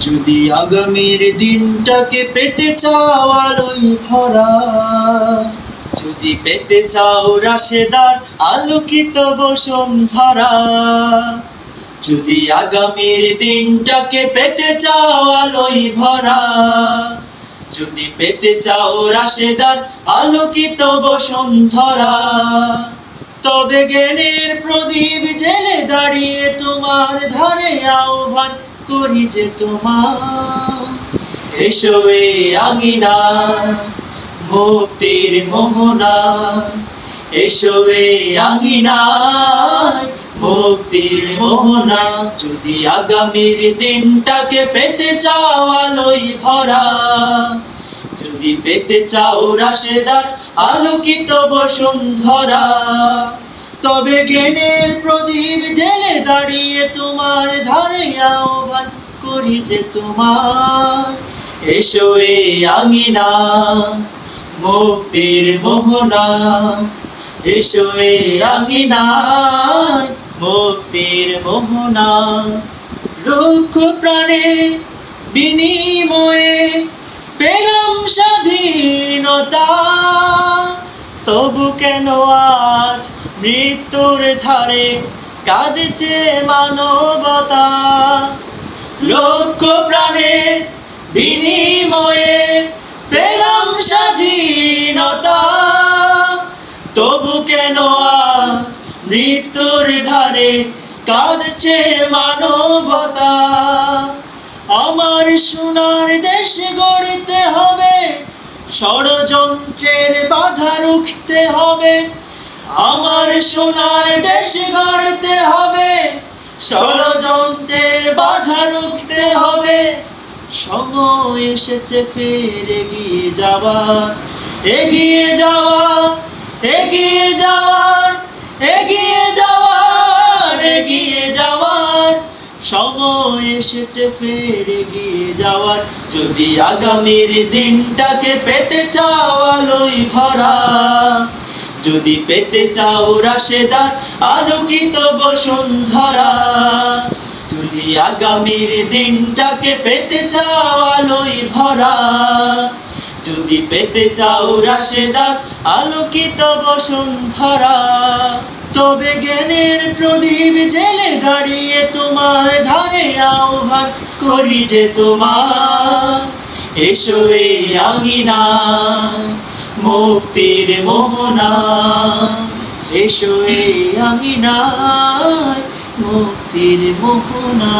যদি আগামীর দিনটাকে পেতে চাও আলোয় ভরা, যদি পেতে চাও রাশেদার আলোকিত বসুন্ধরা, যদি আগামীর দিনটাকে পেতে চাও আলোয় ভরা, যদি পেতে চাও রাশেদার আলোকিত বসুন্ধরা, তবে জ্ঞানের প্রদীপ জেলে দাঁড়িয়ে তোমার ধারে আহ্বান করি যে তোমার, এসো এ আঙিনা মুক্তির মোহনা, এসো এ আঙিনায় মুক্তির মোহনা। যদি আগামীর দিনটাকে পেতে চাও আলোয় ভরা, যদি পেতে চাও রাশেদার আলোকিত বসুন্ধরা, তবে জ্ঞানের প্রদীপ জেলে দাঁড়িয়ে তোমার ধারে আহ্বান করি যে তোমার, এসো এ আঙিনা মুক্তির মোহনা, এসো এ আঙিনা মুক্তির মোহনা। লক্ষ প্রাণে বিনিময়ে পেলাম স্বাধীনতা, তবু কেন আজ মৃত্যুর ধারে কাঁদছে মানবতা। লক্ষ প্রাণে বিনিময়ে পেলাম স্বাধীনতা, তবু কেন আজ মৃত্যুর ধারে কাঁদছে মানবতা। আমার সোনার দেশ গড়তে হবে, ষড়যন্ত্রের বাধা রুখতে হবে। আমার সোনার দেশ গড়তে হবে, ষড়যন্ত্রের বাধা রুখতে হবে। সময় এসেছে ফের এগিয়ে যাওয়ার, এগিয়ে যাওয়ার, এগিয়ে যাওয়ার, এগিয়ে যাওয়ার, এগিয়ে যাওয়ার। সময় এসেছে ফের এগিয়ে যাওয়ার। যদি আগামীর দিনটাকে পেতে চাও আলোয় ভরা, যদি পেতে চাও রাশেদার আলোকিত বসুন্ধরা, যদি আগামীর দিনটাকে পেতে চাও আলোয় ভরা, যদি পেতে চাও রাশেদার আলোকিত বসুন্ধরা, তবে জ্ঞানের প্রদীপ জেলে দাঁড়িয়ে তোমার ধারে আহ্বান করি যে তোমার, এসো এ আঙিনা মুক্তির মোহনা, এসো এ আঙিনা মুক্তির মোহনা।